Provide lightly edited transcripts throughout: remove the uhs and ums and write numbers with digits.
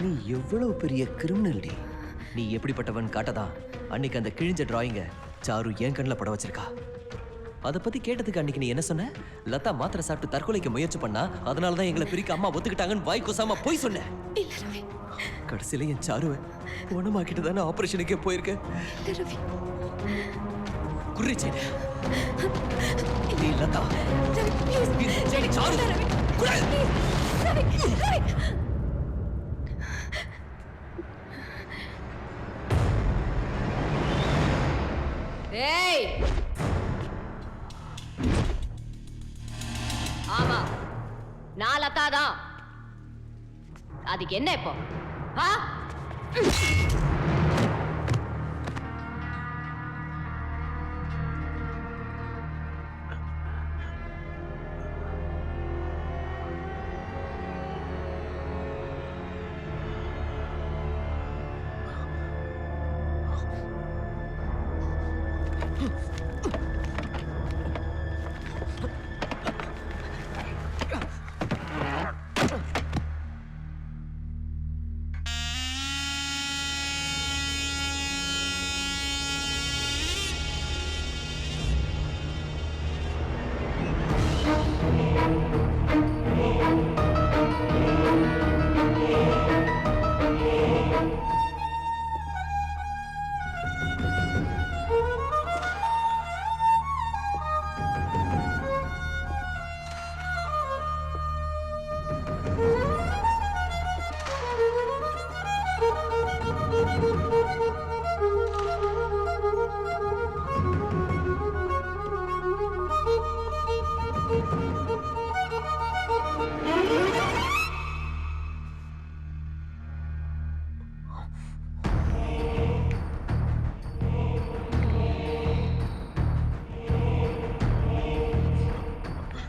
நீ எவ்வளவு பெரிய கிரிமினல் டி. நீ எப்படிப்பட்டவன் காட்டதான் அன்னைக்கு அந்த கிழிஞ்ச டிராயிங்க சாரு என் கண்ணில் பட வச்சிருக்கா. அதை பத்தி கேட்டதுக்கு அன்னைக்கு நீ என்ன சொன்ன? லதா மாத்திரை சாப்பிட்டு தற்கொலைக்கு முயற்சி பண்ணா, அதனாலதான் எங்களை பிரிக்க அம்மா ஒத்துக்கிட்டாங்கன்னு வாய் கூசாம போய் சொன்னேன். கடைசியில என் சாருவை குணமாக்கிட்டு தானே ஆபரேஷனுக்கே போயிருக்கேன். குறிச்சேன் நீ லதா சாரு ஏய், ஆமா நான் லதா தான். அதுக்கு என்ன இப்போ?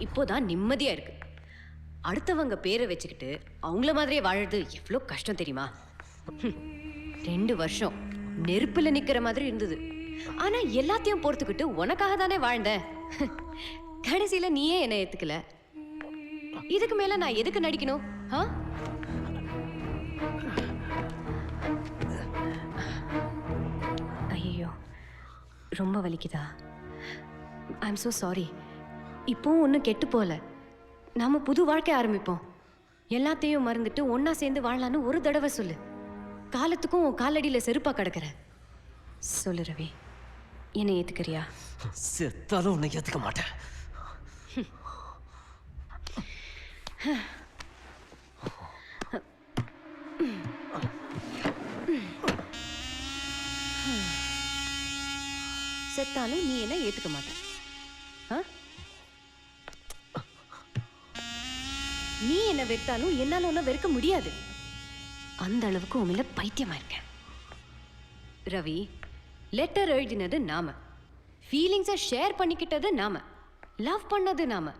இப்போதான் நிம்மதியா இருக்கு. அடுத்தவங்க பேரை வச்சுக்கிட்டு அவங்கள மாதிரியே வாழறது எவ்வளோ கஷ்டம் தெரியுமா? 2 வருஷம் நெருப்புல நிக்கிற மாதிரி இருந்தது. ஆனா எல்லாத்தையும் பொறுத்துக்கிட்டு உனக்காக தானே வாழ்ந்த. கடைசியில நீயே என்ன ஏத்துக்கல. இதுக்கு மேல நான் எதுக்கு நடிக்கணும்? ஐயோ, ரொம்ப வலிக்குதா? I am so sorry. இப்போ ஒன்றும் கெட்டு போகல. நாம புது வாழ்க்கை ஆரம்பிப்போம். எல்லாத்தையும் மறந்துட்டு ஒன்னா சேர்ந்து வாழலான்னு ஒரு தடவை சொல்லு. காலத்துக்கும் உன் காலடியில் செருப்பா கிடக்குற. சொல்லு ரவி, என்னை ஏத்துக்கிறியா? செத்தாலும் உன்னை ஏத்துக்க மாட்டேன். செத்தாலும் நீ என்ன ஏத்துக்க மாட்டேன். நீ என்ன வெறுத்தாலும் என்னால ஒன்னும் வெறுக்க முடியாது. அந்த அளவுக்கு உன் மேல பைத்தியமா இருக்கேன். ரவி, லெட்டர் எழுதினது நாம, ஃபீலிங்ஸை ஷேர் பண்ணிக்கிட்டது நாம, லவ் பண்ணது நாம.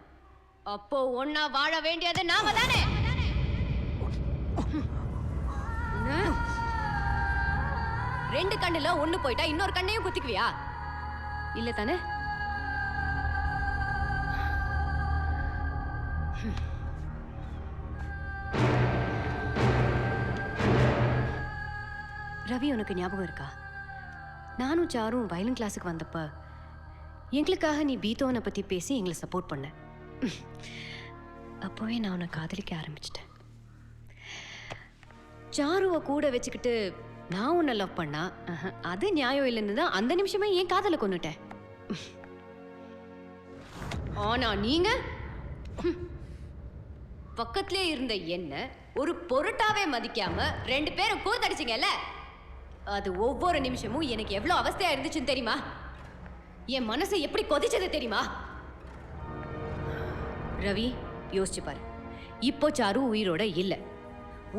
அப்போ ஒன்னா வாழ வேண்டியது நாம தானே? ரெண்டு கண்ணுல ஒண்ணு போயிட்டா இன்னொரு கண்ணையும் குத்திக்குவியா? இல்ல தானே? ரவி, உனக்கு ஞாபகம் இருக்கா? நானும் சாரும் வயலின் கிளாஸுக்கு வந்தப்ப எங்களுக்காக நீ பீத்தோவனை பத்தி பேசி எங்களை சப்போர்ட் பண்ண. அப்போவே நான் உன்னை காதலிக்க ஆரம்பிச்சிட்டேன். சாருவை கூட வச்சுக்கிட்டு நான் உன்னை லவ் பண்ணா அது நியாயம் இல்லைன்னு தான் அந்த நிமிஷமே ஏன் காதலை கொன்னுட்டேன். ஆனா நீங்க பக்கத்திலே இருந்த என்ன ஒரு பொருட்டாவே மதிக்காம 2 பேரும் கூத்தடிச்சிங்கல்ல, அது ஒவ்வொரு நிமிஷமும் எனக்கு எவ்வளவு அவஸ்தையா இருந்துச்சுன்னு தெரியுமா? என் மனசு எப்படி கொதிச்சது தெரியுமா? ரவி, யோசிச்சு பாரு. இப்போ சாரு உயிரோட இல்ல.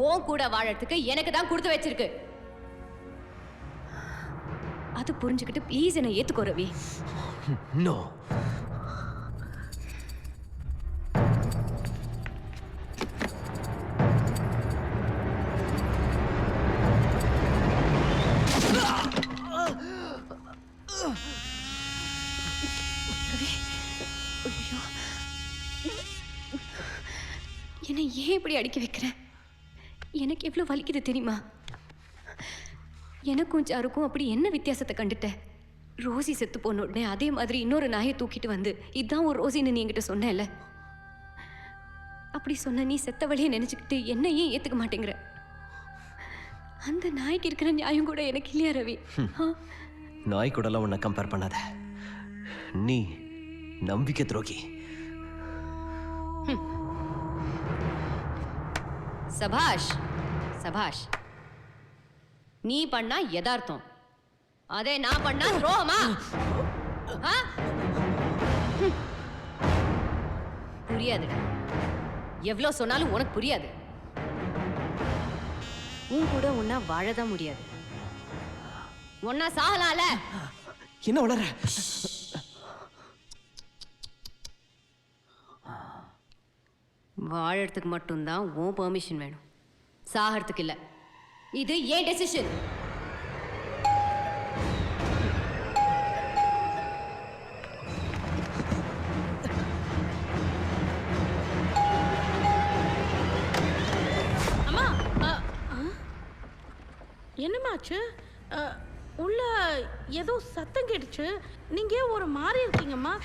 உன் கூட வாழறதுக்கு எனக்கு தான் கொடுத்து வச்சிருக்கு. அது புரிஞ்சுக்கிட்டு ப்ளீஸ் என்ன ஏத்துக்கோ ரவி. நோ. என்னை ஏன் இப்படி அடிக்க வைக்கிற? எனக்கு எவ்வளோ வலிக்குது தெரியுமா? எனக்கும் சாருக்கும் அப்படி என்ன வித்தியாசத்தை கண்டுட்டேன்? ரோசி செத்து போன உடனே அதே மாதிரி இன்னொரு நாயை தூக்கிட்டு வந்து இதான் ஒரு ரோசின்னு நீ என்கிட்ட சொன்னேல்ல. அப்படி சொன்ன நீ செத்த வழியை நினைச்சுக்கிட்டு என்ன ஏன் ஏத்துக்க மாட்டேங்கிற? அந்த நாய்க்கு இருக்கிற நியாயம் கூட எனக்கு இல்லையா ரவி? நாய் கூடலாம் உன்னை கம்பேர் பண்ணாத. நீ நம்பிக்கை துரோகி. சபாஷ் சபாஷ். நீ பண்ணா யதார்த்தம், அதே நான் பண்ணா துரோகமா? புரியாது. எவ்வளோ சொன்னாலும் உனக்கு புரியாது. உன் கூட உன்னா வாழதான் முடியாது. ஒன்னா சாகலாம்ல. என்ன வளர? வாழறதுக்கு மட்டும்தான் உன் பெர்மிஷன் வேணும், சாகிறதுக்கு இல்ல. இது ஏன் டெசிஷன். என்னமாச்சு? உள்ள ஏதோ சத்தம் கேட்டுச்சு. நீங்க ஒரு மாதிரி இருக்கீங்கம்மா.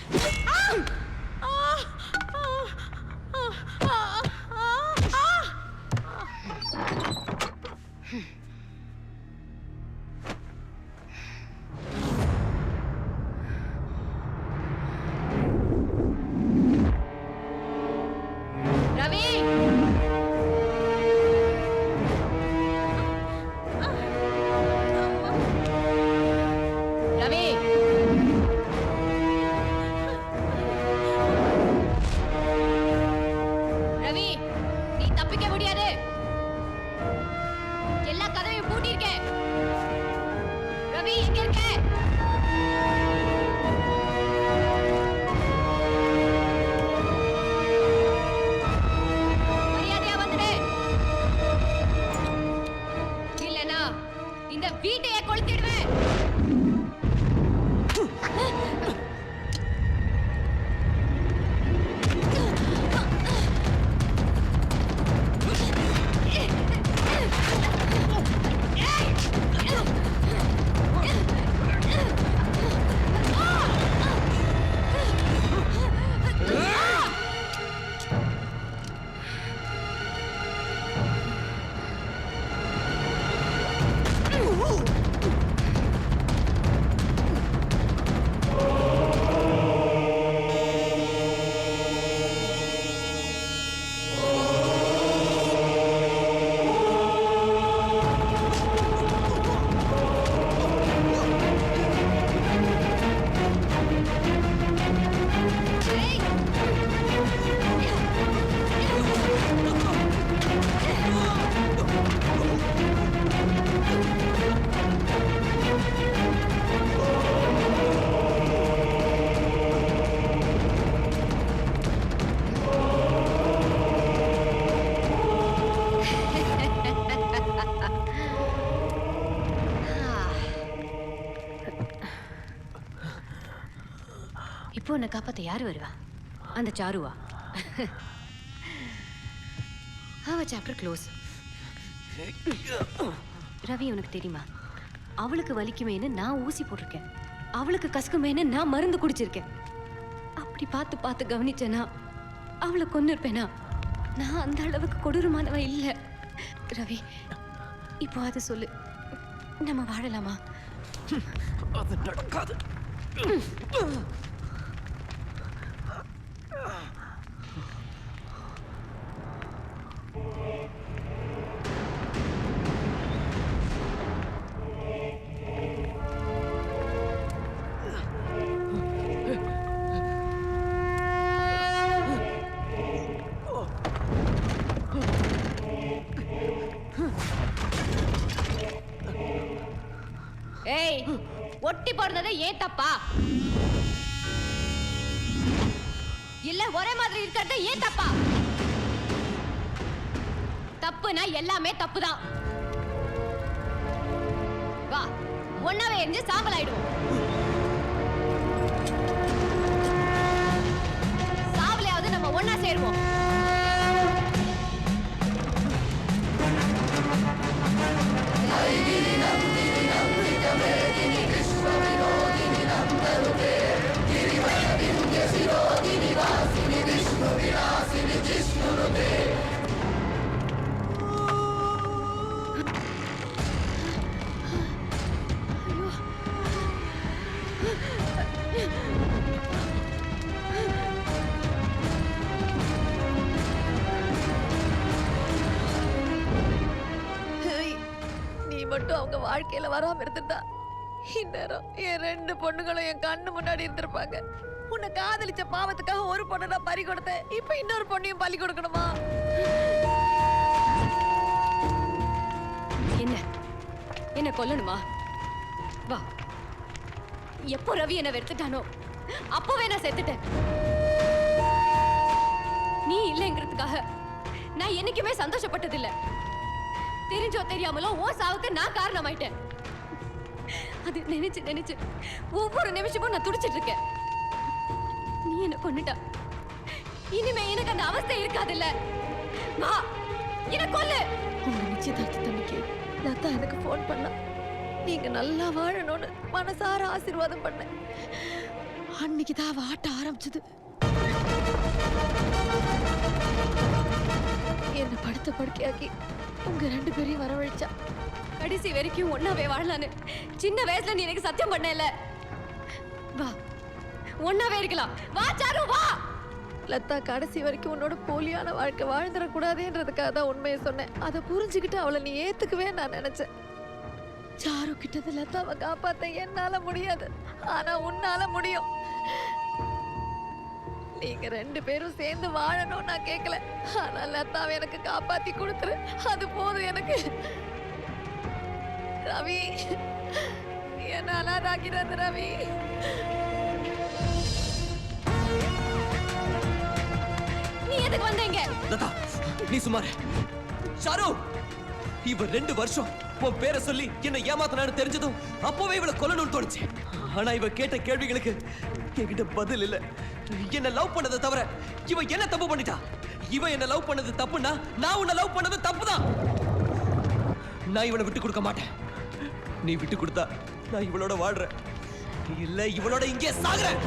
ரவி, ரவி, ரவி, நீ தப்பிக்க முடியாது. எல்லா கதவையும் பூட்டியிருக்கேன். ரவி, எங்க இருக்க? மரியாதையா வந்துடு. இல்லனா இந்த வீட்டையே கொளுத்திடுவேன். இப்போ உன்னை காப்பாத்த யாரு வருவா? அந்த சாருவா? அவ சாப்டர் க்ளோஸ். ரவி, உனக்கு தெரியுமா, அவளுக்கு வலிக்குமேன்னு நான் ஊசி போட்டிருக்கேன், அவளுக்கு கசக்குமேன்னு நான் மருந்து குடிச்சிருக்கேன். அப்படி பார்த்து பார்த்து கவனிச்சேனா அவளை கொன்னு இருப்பேனா? நான் அந்த அளவுக்கு கொடூரமானவன் இல்லை. ரவி, இப்போ அதை சொல்லு, நம்ம வாழலாமா? அது நடக்காது. ஏய், ஒட்டி போடுறது ஏன் தப்பா? இல்ல ஒரே மாதிரி இருக்கிறது ஏன் தப்பா? தப்புனா எல்லாமே தப்புதான். வா, ஒன்னாவே எரிஞ்சு சாம்பல் ஆயிடுவோம். சாவலையாவது நம்ம ஒன்னா சேருவோம். மட்டும் அவங்க வாழ்க்கையில வராம இருந்திருந்தா இந்நேரம் என் 2 பொண்ணுங்களும் என் கண்ணு முன்னாடி இருந்திருப்பாங்க. உன்னை காதலிச்ச பாவத்துக்காக ஒரு பொண்ணு நான் பறி கொடுத்தேன். இப்ப இன்னொரு பொண்ணையும் பலி கொடுக்கணுமா? என்ன கொல்லணுமா? வா. எப்போ ரவி என்ன வெறுத்துட்டானோ அப்பவே நான் செத்துட்டேன். நீ இல்லைங்கிறதுக்காக நான் என்னைக்குமே சந்தோஷப்பட்டதில்ல. தெரிஞ்சோ தெரியாமலோ ஓ சாவுக்கு நான் காரணமாயிட்டேன். அது நினைச்சு நினைச்சு ஒவ்வொரு நிமிஷமும் நான் துடிச்சிட்டு இருக்கேன். நீ என்ன கொன்னுட்டா, இனிமே எனக்கு அந்த அவஸ்தை இருக்காதுல்ல. வா, என்ன கொல்லு. உங்க நிச்சயதார்த்தத்தன்னைக்கு லதா எனக்கு ஃபோன் பண்ணா. நீங்க நல்லா வாழணும்னு மனசார ஆசீர்வாதம் பண்ணேன். அன்னைக்கு தான் அவ ஆட்ட ஆரம்பிச்சது. என்ன படுத்த படுக்கையாக்கி உங்க 2 பேரையும் வரவழைச்சா. கடைசி வரைக்கும் ஒன்னாவே வாழலான்னு சின்ன வயசுல நீ எனக்கு சத்தியம் பண்ணல. வா, ஒன்னாவே இருக்கலாம். வா சாரு, வா. லதா கடைசி வரைக்கும் உன்னோட போலியான வாழ்க்கை வாழ்ந்துடக்கூடாதுன்றதுக்காக தான் உண்மையை சொன்னேன். அதை புரிஞ்சுக்கிட்டு அவளை நீ ஏத்துக்கவே நான் நினைச்சேன். சாரு கிட்டது லதாவை காப்பாத்த என்னால முடியாது, ஆனா உன்னால முடியும். நீங்க 2 பேரும் சேர்ந்து வாழணும் நான் கேட்கல, ஆனா லதாவை எனக்கு காப்பாத்தி கொடுத்துரு. அது போதும் எனக்கு. ரவி, என்ன அனாதாக்கிறது ரவி. நீ எதுக்கு வந்தீங்க? லதா, நீ சுமார். ஷாரு, இவ 2 வருஷம் உன் பேரை சொல்லி என்ன ஏமாத்தினான்னு தெரிஞ்சதும் அப்பவே இவளை கொல்லணும்னு தோணுச்சு. ஆனா இவ கேட்ட கேள்விகளுக்கு என்கிட்ட பதில் இல்ல. என்ன லவ் பண்ணதை தவிர இவ என்ன தப்பு பண்ணிட்டா? இவ என்ன லவ் பண்ணது தப்புன்னா நான் உன்னை லவ் பண்ணது தப்புதான். நான் இவனை விட்டு கொடுக்க மாட்டேன். நீ விட்டு கொடுத்தா நான் இவளோட வாழ்றேன், இல்ல இவளோட இங்கே சாகுறேன்.